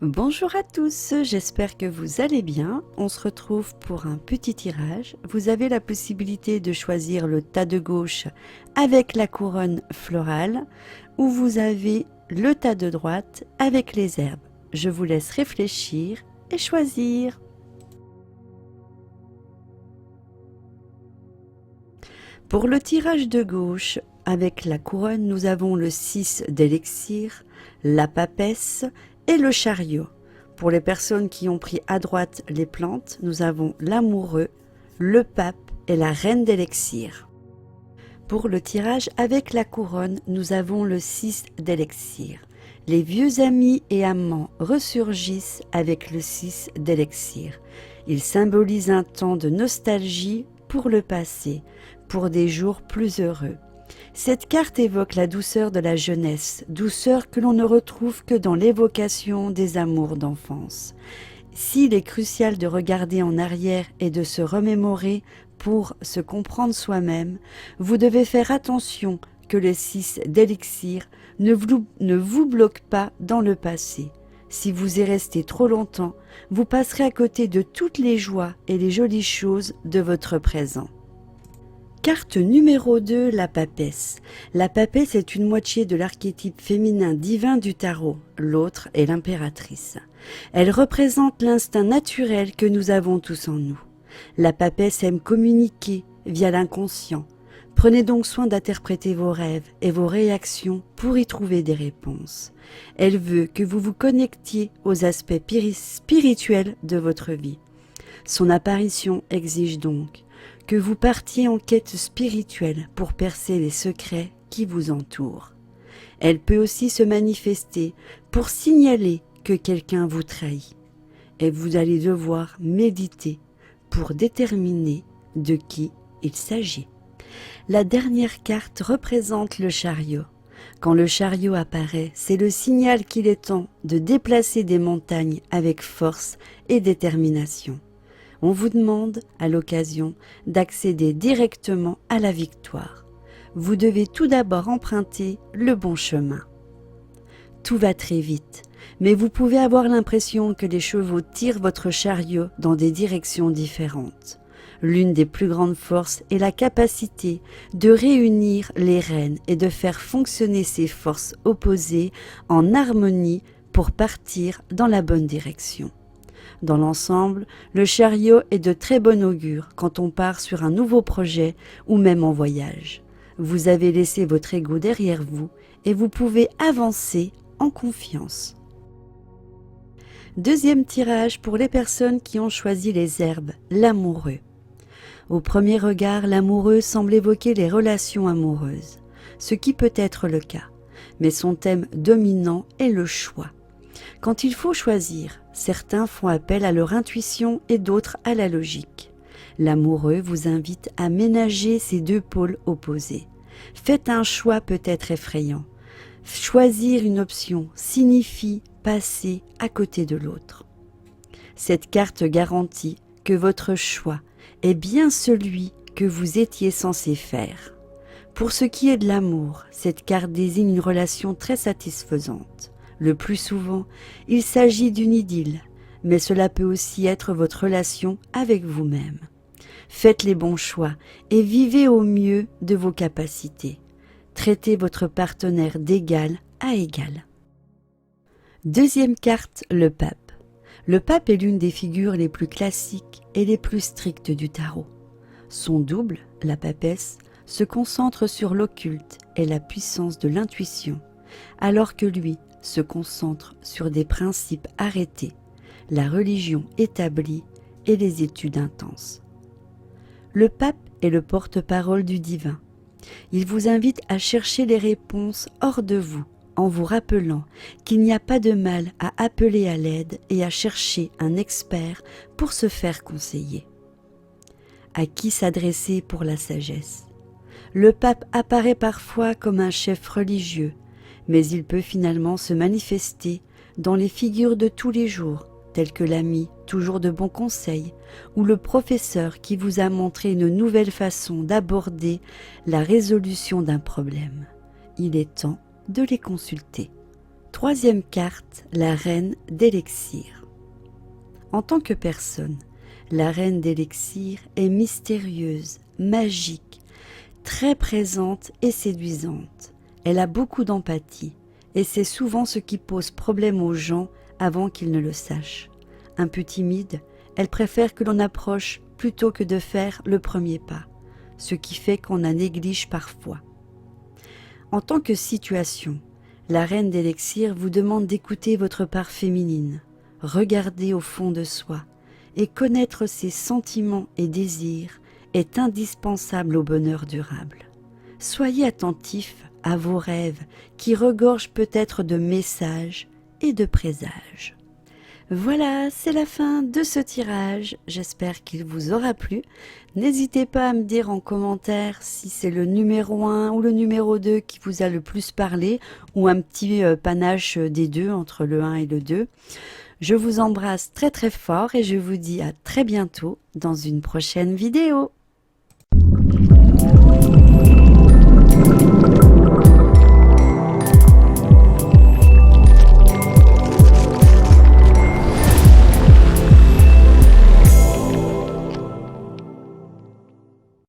Bonjour à tous, j'espère que vous allez bien. On se retrouve pour un petit tirage. Vous avez la possibilité de choisir le tas de gauche avec la couronne florale ou vous avez le tas de droite avec les herbes. Je vous laisse réfléchir et choisir. Pour le tirage de gauche, avec la couronne, nous avons le 6 d'élixir, la papesse et le chariot. Pour les personnes qui ont pris à droite les plantes, nous avons l'amoureux, le pape et la reine d'élixir. Pour le tirage avec la couronne, nous avons le 6 d'élixir. Les vieux amis et amants ressurgissent avec le 6 d'élixir. Il symbolise un temps de nostalgie pour le passé, pour des jours plus heureux. Cette carte évoque la douceur de la jeunesse, douceur que l'on ne retrouve que dans l'évocation des amours d'enfance. S'il est crucial de regarder en arrière et de se remémorer pour se comprendre soi-même, vous devez faire attention que le 6 d'élixir ne vous bloque pas dans le passé. Si vous y restez trop longtemps, vous passerez à côté de toutes les joies et les jolies choses de votre présent. Carte numéro 2, la papesse. La papesse est une moitié de l'archétype féminin divin du tarot, l'autre est l'impératrice. Elle représente l'instinct naturel que nous avons tous en nous. La papesse aime communiquer via l'inconscient. Prenez donc soin d'interpréter vos rêves et vos réactions pour y trouver des réponses. Elle veut que vous vous connectiez aux aspects spirituels de votre vie. Son apparition exige donc que vous partiez en quête spirituelle pour percer les secrets qui vous entourent. Elle peut aussi se manifester pour signaler que quelqu'un vous trahit. Et vous allez devoir méditer pour déterminer de qui il s'agit. La dernière carte représente le chariot. Quand le chariot apparaît, c'est le signal qu'il est temps de déplacer des montagnes avec force et détermination. On vous demande, à l'occasion, d'accéder directement à la victoire. Vous devez tout d'abord emprunter le bon chemin. Tout va très vite, mais vous pouvez avoir l'impression que les chevaux tirent votre chariot dans des directions différentes. L'une des plus grandes forces est la capacité de réunir les rênes et de faire fonctionner ces forces opposées en harmonie pour partir dans la bonne direction. Dans l'ensemble, le chariot est de très bon augure quand on part sur un nouveau projet ou même en voyage. Vous avez laissé votre ego derrière vous et vous pouvez avancer en confiance. Deuxième tirage pour les personnes qui ont choisi les herbes, l'amoureux. Au premier regard, l'amoureux semble évoquer les relations amoureuses, ce qui peut être le cas, mais son thème dominant est le choix. Quand il faut choisir, certains font appel à leur intuition et d'autres à la logique. L'amoureux vous invite à ménager ces deux pôles opposés. Faites un choix peut-être effrayant. Choisir une option signifie passer à côté de l'autre. Cette carte garantit que votre choix est bien celui que vous étiez censé faire. Pour ce qui est de l'amour, cette carte désigne une relation très satisfaisante. Le plus souvent, il s'agit d'une idylle, mais cela peut aussi être votre relation avec vous-même. Faites les bons choix et vivez au mieux de vos capacités. Traitez votre partenaire d'égal à égal. Deuxième carte, le pape. Le pape est l'une des figures les plus classiques et les plus strictes du tarot. Son double, la papesse, se concentre sur l'occulte et la puissance de l'intuition, alors que lui se concentre sur des principes arrêtés, la religion établie et les études intenses. Le pape est le porte-parole du divin. Il vous invite à chercher les réponses hors de vous, en vous rappelant qu'il n'y a pas de mal à appeler à l'aide et à chercher un expert pour se faire conseiller. À qui s'adresser pour la sagesse? Le pape apparaît parfois comme un chef religieux, mais il peut finalement se manifester dans les figures de tous les jours, tels que l'ami toujours de bons conseils ou le professeur qui vous a montré une nouvelle façon d'aborder la résolution d'un problème. Il est temps de les consulter. Troisième carte, la reine d'élixir. En tant que personne, la reine d'élixir est mystérieuse, magique, très présente et séduisante. Elle a beaucoup d'empathie et c'est souvent ce qui pose problème aux gens avant qu'ils ne le sachent. Un peu timide, elle préfère que l'on approche plutôt que de faire le premier pas, ce qui fait qu'on la néglige parfois. En tant que situation, la reine d'élixir vous demande d'écouter votre part féminine, regarder au fond de soi et connaître ses sentiments et désirs est indispensable au bonheur durable. Soyez attentif à vos rêves qui regorgent peut-être de messages et de présages. Voilà, c'est la fin de ce tirage. J'espère qu'il vous aura plu. N'hésitez pas à me dire en commentaire si c'est le numéro 1 ou le numéro 2 qui vous a le plus parlé ou un petit panache des deux entre le 1 et le 2. Je vous embrasse très très fort et je vous dis à très bientôt dans une prochaine vidéo.